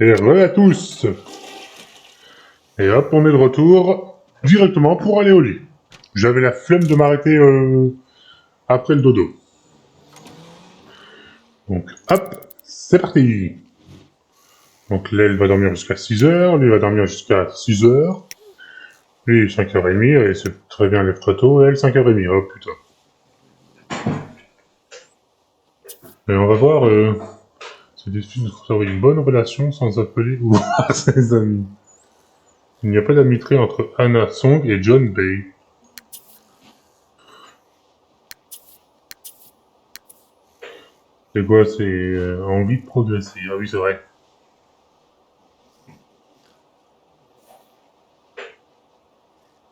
Et re à tous. Et hop, on est de retour directement pour aller au lit. J'avais la flemme de m'arrêter après le dodo. Donc hop, c'est parti. Donc là, elle va dormir jusqu'à 6h, lui va dormir jusqu'à 6h. Lui, 5h30, et c'est très bien, lève très tôt, et elle, 5h30. Oh putain. Et on va voir, c'est difficile de conserver une bonne relation sans appeler ou voir ses amis. Il n'y a pas d'amitié entre Anna Song et John Bay. C'est quoi, c'est envie de progresser. Ah oui, c'est vrai.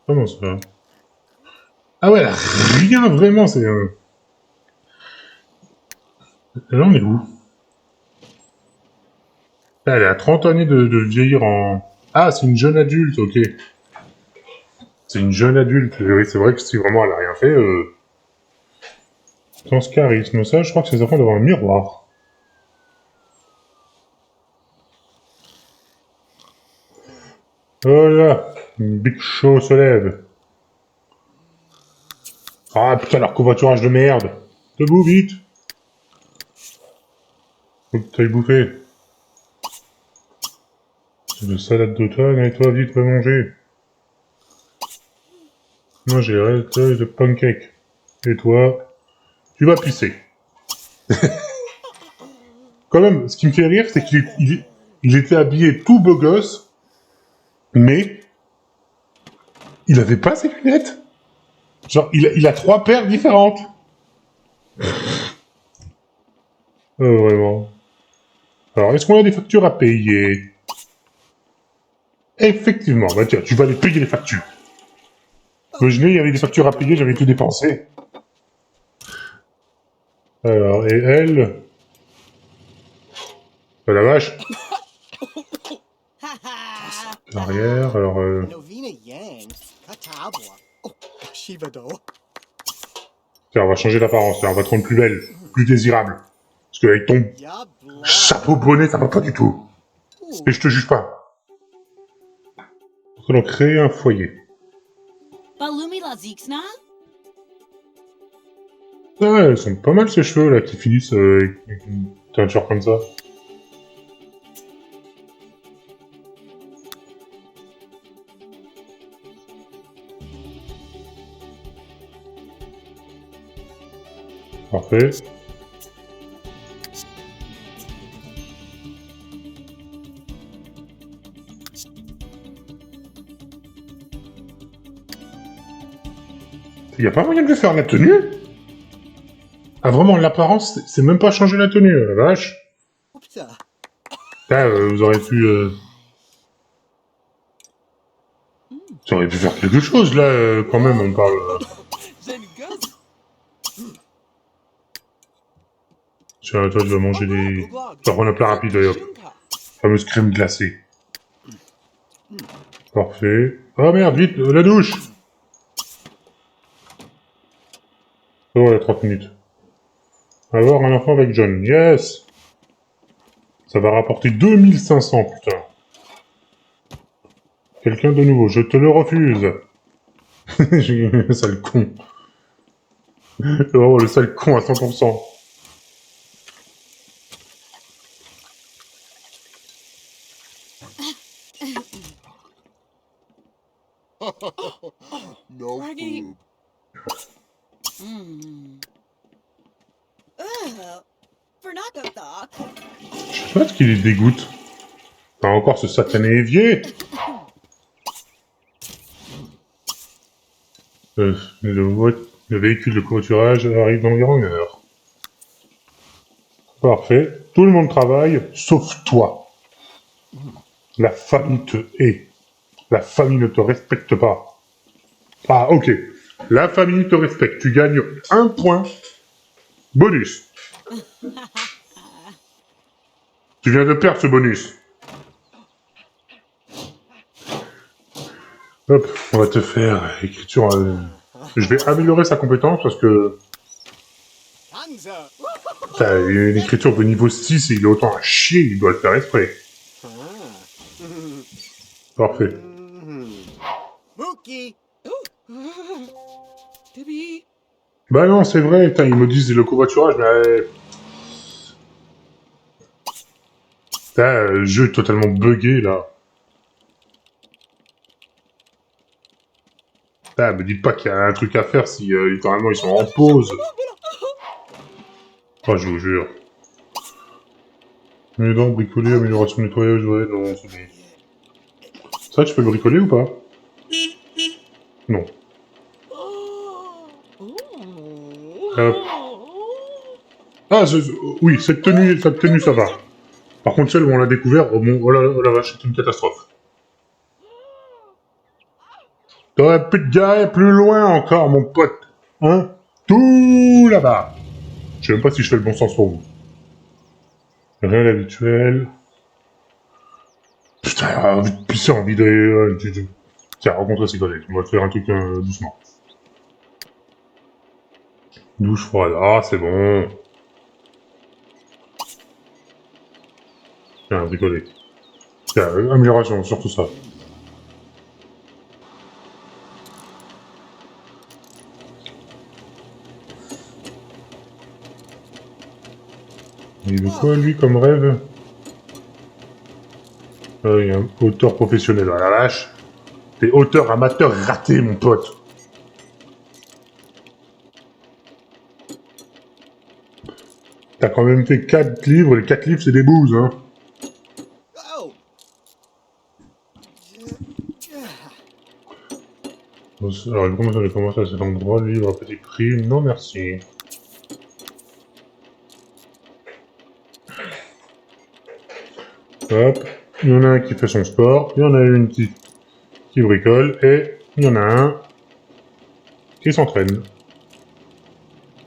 Comment ça? Ah ouais, elle a rien vraiment, c'est... Là, on est où? Ah, elle est à 30 années de vieillir en... Ah, c'est une jeune adulte, ok. C'est une jeune adulte. Oui, c'est vrai que si vraiment elle a rien fait... Sans ce charisme, ça, je crois que ses enfants doivent avoir un miroir. Oh là, Big Show se lève. Ah putain, leur covoiturage de merde. Debout, vite. Faut que t'ailles bouffer. C'est de salade d'automne, et toi, vite, va manger. Moi, j'ai les de pancake. Et toi, tu vas pisser. Quand même, ce qui me fait rire, c'est qu'il était habillé tout beau gosse, mais il avait pas ses lunettes. Genre, il a 3 paires différentes. Vraiment. Alors, est-ce qu'on a des factures à payer? Effectivement, bah tiens, tu vas aller payer les factures. Imaginez, il y avait des factures à payer, j'avais tout dépensé. Alors, et elle... Oh la vache. L'arrière, alors... Tiens, on va changer d'apparence, on va te rendre plus belle, plus désirable. Parce qu'avec ton chapeau bonnet, ça va pas du tout. Et je te juge pas. Nous allons créer un foyer. Ah, elles sont pas mal ces cheveux là qui finissent avec une teinture comme ça. Parfait. Il y a pas moyen de lui faire la tenue? Ah vraiment, l'apparence, c'est même pas changer la tenue, la vache. Là, vous auriez pu... Vous auriez pu faire quelque chose, là, quand même, on parle... Tiens, toi, tu vas manger des... Tu vas prendre un plat rapide, d'ailleurs. Fameuse crème glacée. Parfait. Oh merde, vite, la douche! Oh, il y a 30 minutes. Avoir un enfant avec John, yes! Ça va rapporter 2500, putain. Quelqu'un de nouveau, je te le refuse. J'ai le sale con. Oh, le sale con à 100%. No food. Je sais pas ce qui les dégoûte. Enfin, encore ce satané évier. Le véhicule de covoiturage arrive dans environ 1 heure. Parfait. Tout le monde travaille, sauf toi. La famille te hait. La famille ne te respecte pas. Ah, ok. La famille te respecte. Tu gagnes 1 point. Bonus. Tu viens de perdre ce bonus. Hop, on va te faire écriture... Je vais améliorer sa compétence parce que... T'as une écriture de niveau 6 et il est autant à chier, il doit le faire exprès. Parfait. Mookie. Debbie. Bah non, c'est vrai, putain, ils me disent le covoiturage, mais... Putain, le jeu est totalement bugué, là. Putain, me dites pas qu'il y a un truc à faire si, littéralement, ils sont en pause. Oh, je vous jure. Mais donc, bricoler, amélioration, nettoyage, ouais, non, c'est bon. Ça, tu peux bricoler ou pas? Non. Ah, oui, cette tenue, ça va. Par contre, celle où on l'a découvert, oh la vache, c'est une catastrophe. T'aurais pu te garer plus loin encore, mon pote. Hein? Tout là-bas. Je sais même pas si je fais le bon sens pour vous. Rien d'habituel. Putain, j'ai envie de pisser, envie de... Tiens, rencontrer ses collègues. On va faire un truc doucement. Douche froide. Ah, c'est bon. Tiens, bricoler. Tiens, amélioration, surtout ça. Il veut quoi, lui, comme rêve? Il y a un auteur professionnel. Ah la vache. T'es auteur amateur raté, mon pote. T'as quand même fait 4 livres. Les 4 livres, c'est des bouses, hein. Alors, comment ça commencé à cet endroit? Livre à petit prix? Non, merci. Hop. Il y en a un qui fait son sport. Il y en a une qui bricole. Et il y en a un qui s'entraîne.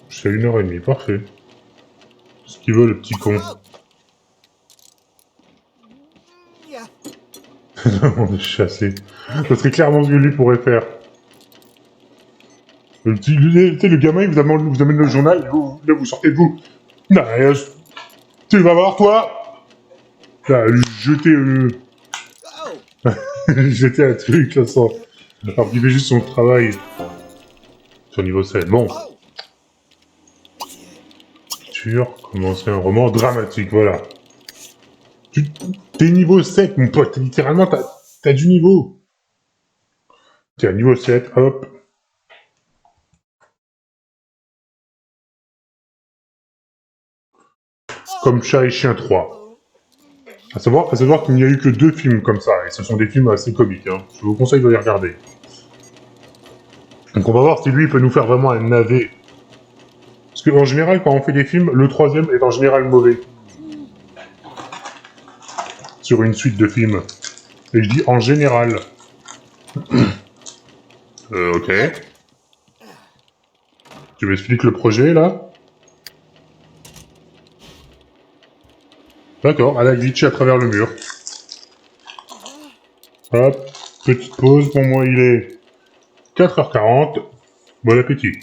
C'est 1h30. Parfait. Ce qu'il veut, le petit con. On est chassé. Ça serait clairement ce que lui pourrait faire. Le gamin, il vous amène le journal, là, vous sortez de vous. Non, tu vas voir, toi. Là, jeter un truc, là, sans... Alors qu'il fait juste son travail. Sur niveau 7. Bon. Commencer un roman dramatique, voilà. T'es niveau 7, mon pote. Littéralement, t'as du niveau. Tiens, niveau 7, hop. Comme Chat et Chien 3. À savoir qu'il n'y a eu que 2 films comme ça, et ce sont des films assez comiques, hein. Je vous conseille de les regarder. Donc on va voir si lui peut nous faire vraiment un navet. Parce qu'en général, quand on fait des films, le 3e est en général mauvais. Sur une suite de films. Et je dis en général. Ok. Tu m'expliques le projet, là? D'accord, elle a glitché à travers le mur. Hop, petite pause, pour moi il est 4h40. Bon appétit.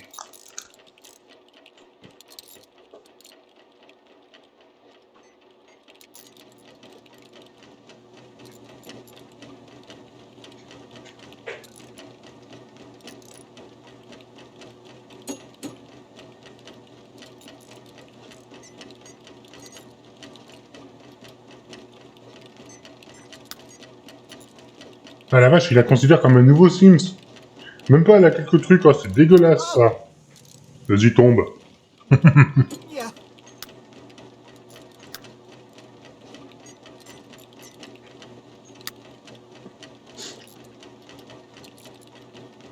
Ah la vache, il la considère comme un nouveau Sims. Même pas, elle a quelques trucs, oh, c'est dégueulasse ça. Vas-y, tombe.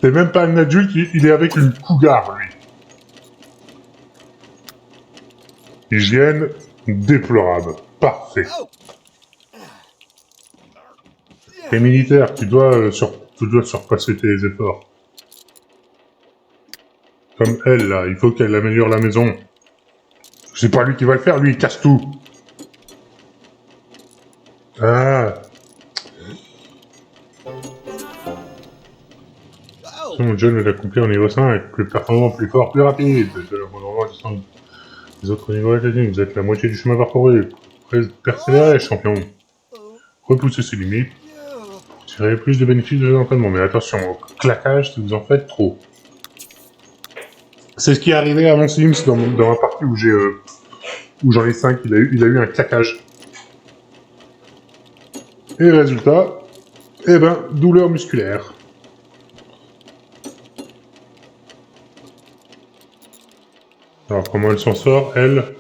C'est même pas un adulte, il est avec une cougar, lui. Hygiène déplorable. Parfait. T'es militaire, tu dois surpasser tes efforts. Comme elle, là, il faut qu'elle améliore la maison. C'est pas lui qui va le faire, lui, il casse tout. Ah. Son John est accompli en niveau 5, plus performant, plus fort, plus rapide. Les autres niveaux académiques, vous êtes la moitié du chemin parcouru. Persévérez, champion. Repoussez ses limites. Tirez plus de bénéfices de l'entraînement, mais attention, au claquage si vous en faites trop. C'est ce qui est arrivé à mon Sims dans ma partie où j'en ai 5, il a eu un claquage. Et résultat, eh ben, douleur musculaire. Alors comment elle s'en sort, elle?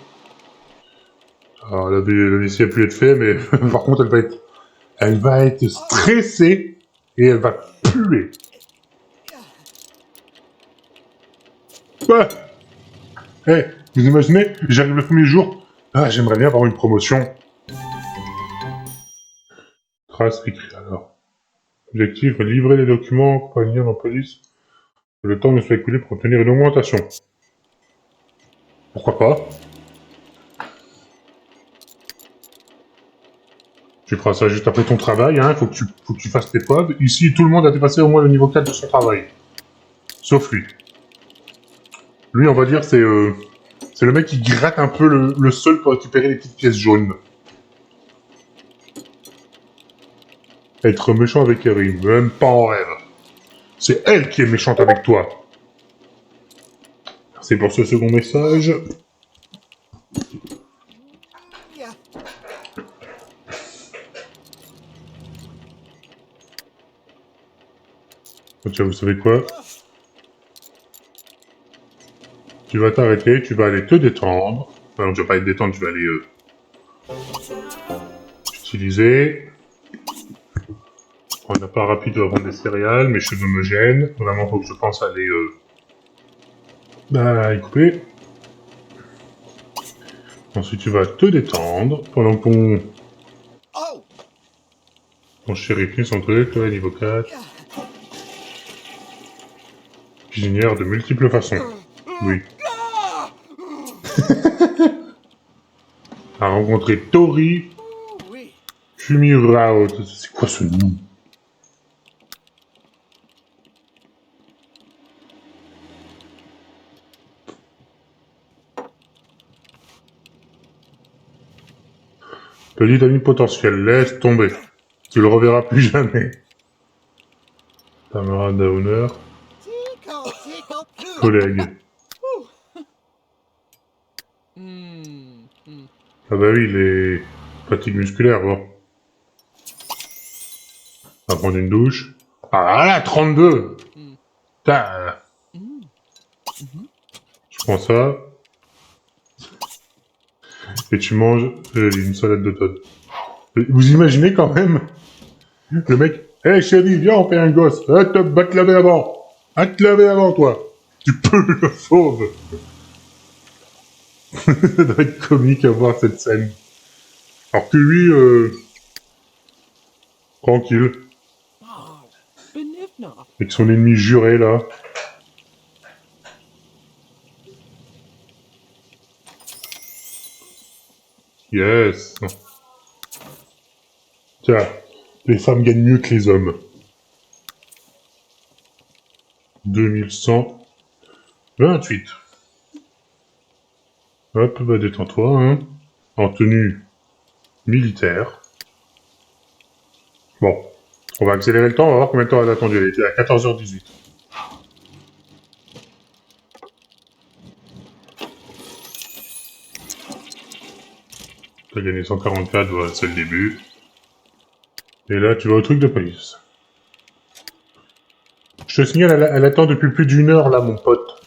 Alors la vessie a pu être faite, mais par contre elle va être stressée et elle va puer. Ouais. Eh, vous imaginez, j'arrive le premier jour, ah j'aimerais bien avoir une promotion. Trace écrit alors. Objectif, livrer les documents, prévenir la police. Le temps ne soit écoulé pour obtenir une augmentation. Pourquoi pas? Tu feras ça juste après ton travail, hein, faut que tu fasses tes preuves. Ici, tout le monde a dépassé au moins le niveau 4 de son travail. Sauf lui. Lui, on va dire, c'est le mec qui gratte un peu le sol pour récupérer les petites pièces jaunes. Être méchant avec Erin, même pas en rêve. C'est elle qui est méchante avec toi. Merci pour ce second message. Tiens, vous savez quoi? Tu vas t'arrêter, tu vas aller te détendre. Enfin, non, tu vas pas être détendre, tu vas aller utiliser. On n'a pas rapide avant des céréales, mes cheveux me gênent. Vraiment, faut que je pense à aller y couper. Ensuite, tu vas te détendre pendant que ton shérif finit son truc, toi, niveau 4. Cuisinière de multiples façons. Oui. A rencontré Tori Fumiraot. C'est quoi ce nom? Petit ami potentiel, laisse tomber. Tu le reverras plus jamais. Camarade d'honneur. Collègue. Ah bah oui, les fatigues musculaires, bon. On va prendre une douche. Ah là, 32. Putain. Je prends ça. Et tu manges une salade de Todd. Vous imaginez quand même le mec, hé hey, chérie, viens, on fait un gosse. Va te laver avant. Va te laver avant, toi. Tu peux le fauve. Ça doit être comique à voir cette scène. Alors que lui, tranquille. Avec son ennemi juré, là. Yes. Tiens, les femmes gagnent mieux que les hommes. 2128. Hop, bah détends-toi, hein. En tenue militaire. Bon, on va accélérer le temps, on va voir combien de temps elle a attendu. Elle était à 14h18. T'as gagné 144, voilà, c'est le début. Et là, tu vas au truc de police. Je te signale, elle attend depuis plus d'1 heure, là, mon pote.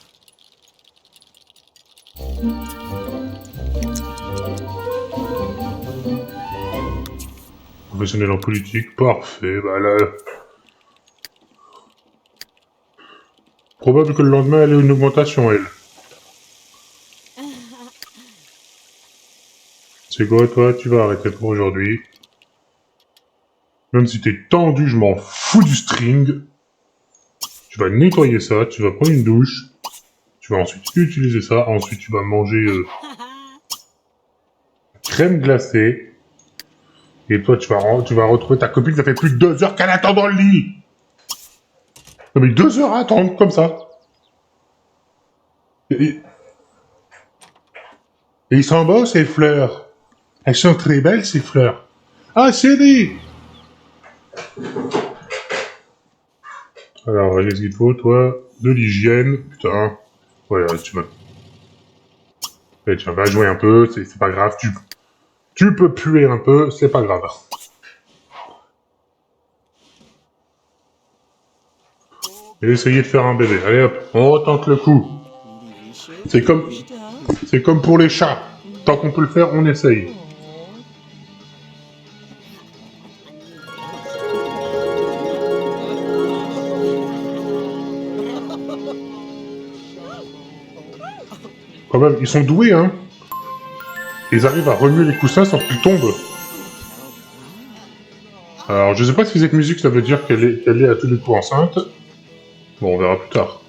Professionnel en politique, parfait, bah là... Probable que le lendemain, elle ait une augmentation, elle. C'est quoi, toi? Tu vas arrêter pour aujourd'hui. Même si t'es tendu, je m'en fous du string. Tu vas nettoyer ça, tu vas prendre une douche. Tu vas ensuite utiliser ça. Ensuite, tu vas manger crème glacée. Et toi, tu vas retrouver ta copine. Ça fait plus de 2 heures qu'elle attend dans le lit. Non mais 2 heures à attendre, comme ça. Et ils s'en vont, ces fleurs. Elles sont très belles, ces fleurs. Ah, chérie! Alors, qu'est-ce qu'il te faut, toi? De l'hygiène. Putain. Ouais, tu vas... Ouais, tiens, va jouer un peu, c'est pas grave. Tu peux puer un peu, c'est pas grave. Et essayer de faire un bébé. Allez hop, on retente le coup. C'est comme pour les chats. Tant qu'on peut le faire, on essaye. Quand même, ils sont doués, hein. Ils arrivent à remuer les coussins sans qu'ils tombent. Alors, je sais pas si cette musique, ça veut dire qu'elle est à tous les coups enceinte. Bon, on verra plus tard.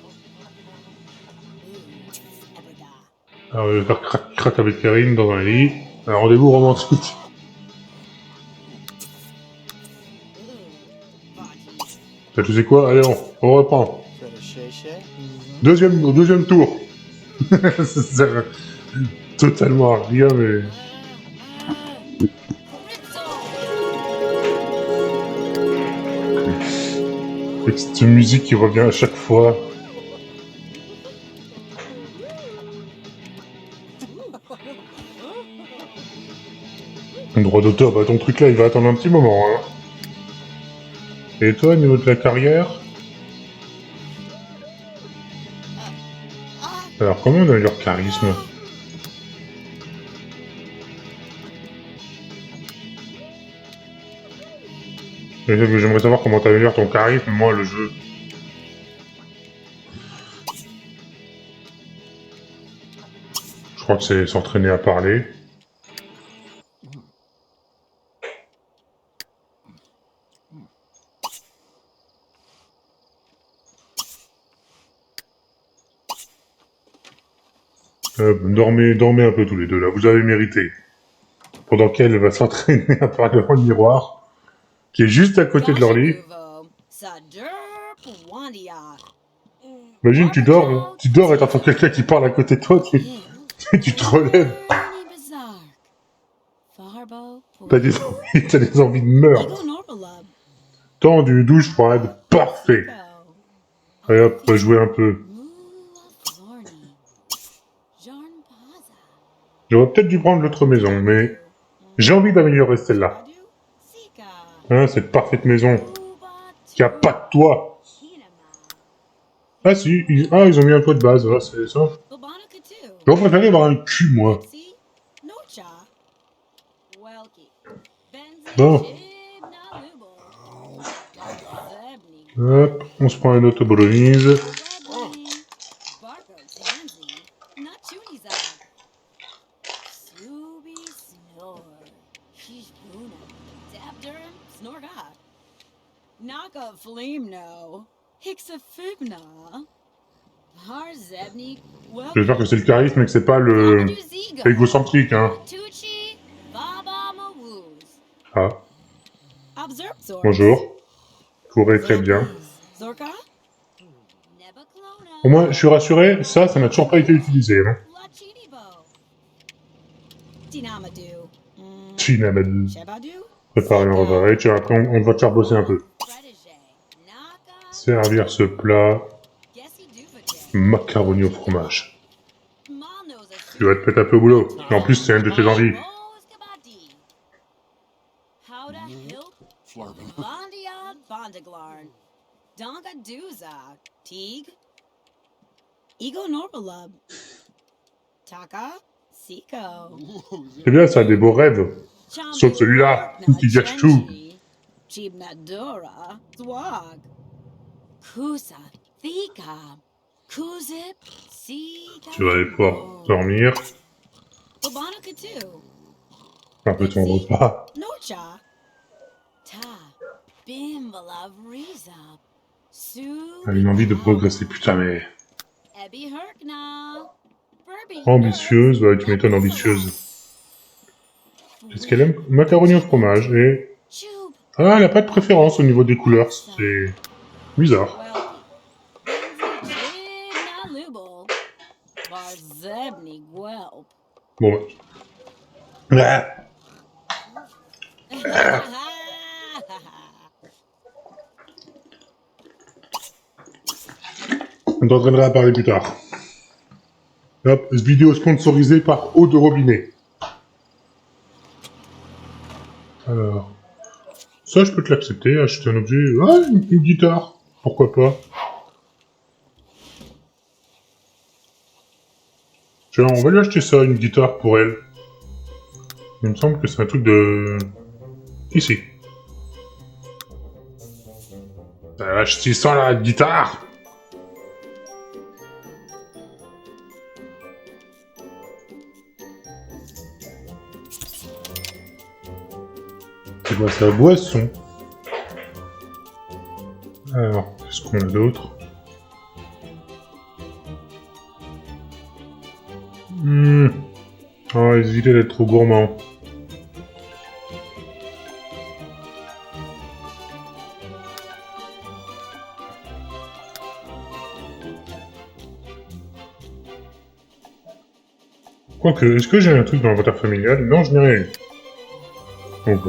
Alors, je vais faire crac-crac avec Karine dans un lit. Un rendez-vous romantique. Tu sais quoi? Allez, on reprend. Deuxième tour. Ça va totalement à rien, mais... Avec cette musique qui revient à chaque fois. Le droit d'auteur, bah ton truc là, il va attendre un petit moment, hein. Et toi, au niveau de la carrière? Alors, comment on a leur charisme? J'aimerais savoir comment t'améliores ton charisme, moi, le jeu. Je crois que c'est s'entraîner à parler. Dormez un peu tous les deux, là, vous avez mérité. Pendant qu'elle va s'entraîner à parler devant le miroir, qui est juste à côté de leur lit. Imagine, tu dors et t'entends quelqu'un qui parle à côté de toi, tu te relèves. T'as des envies de meurtre. Tendu, douche froide, parfait. Allez hop, on va jouer un peu. J'aurais peut-être dû prendre l'autre maison, mais j'ai envie d'améliorer celle-là. Hein, cette parfaite maison qui a pas de toit. Ah si, ils ont mis un toit de base, voilà, c'est ça. J'aurais préféré avoir un cul, moi. Bon. Hop, on se prend une auto bolognese. J'espère que c'est le charisme et que c'est pas le égocentrique, hein. Ah. Bonjour. Courez très bien. Au moins, je suis rassuré, ça n'a toujours pas été utilisé, hein. Chinamadou. Préparer un repas. Et tiens, après, on va te faire bosser un peu. Servir ce plat. Macaroni au fromage. Tu vas te mettre un peu au boulot. Et en plus, c'est une de tes envies. C'est bien ça, des beaux rêves. Sauf celui-là, qui gâche tout. Tu vas aller pouvoir dormir. Un peu ton repas. Elle a une envie de progresser, putain, mais... Ambitieuse, ouais, tu m'étonnes, ambitieuse. Est-ce qu'elle aime macaroni au fromage et... Ah, elle a pas de préférence au niveau des couleurs, c'est bizarre. Bon, bah... On t'entraînera à parler plus tard. Hop, vidéo sponsorisée par Eau de Robinet. Alors, ça je peux te l'accepter, acheter un objet, une guitare, pourquoi pas. Tiens, on va lui acheter ça, une guitare pour elle. Il me semble que c'est un truc de... Ici. Acheter ça, la guitare. C'est quoi ça? Boisson. Alors, qu'est-ce qu'on a d'autre? Oh, évitez d'être trop gourmand. Quoique, est-ce que j'ai un truc dans l'inventaire familial? Non, je n'ai rien eu. Donc,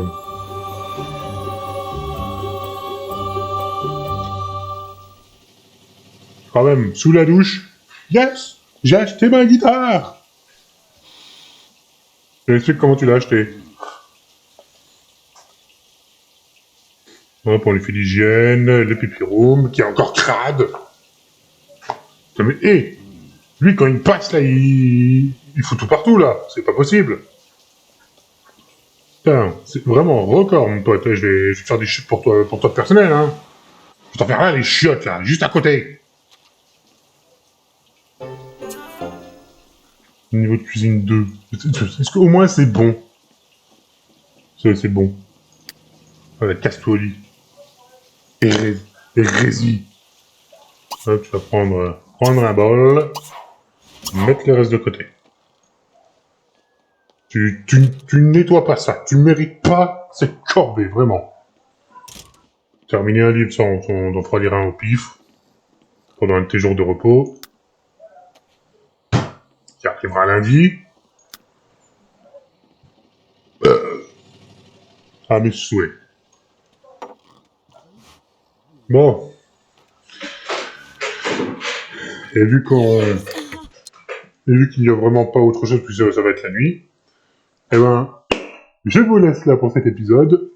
quand même, sous la douche. Yes! J'ai acheté ma guitare! Explique comment tu l'as acheté. Hop, on lui fait l'hygiène, le pipi-room, qui est encore crade. Putain, mais, hé! Lui, quand il passe, là, il fout tout partout, là. C'est pas possible. Putain, c'est vraiment record, mon pote. Je vais faire des chutes pour toi personnel, hein. Je vais t'en faire là, les chiottes, là, juste à côté. Niveau de cuisine 2. Est-ce qu'au moins c'est bon? C'est bon. Voilà, casse-toi au lit. Hérésie. Hop, tu vas prendre un bol. Mettre les restes de côté. Tu nettoies pas ça. Tu mérites pas cette corvée, vraiment. Terminer un livre, ça, on en fera lire un au pif. Pendant un de tes jours de repos. Qui arrivera lundi. À mes souhaits. Bon. Et vu qu'il n'y a vraiment pas autre chose, puis ça va être la nuit, eh ben, je vous laisse là pour cet épisode.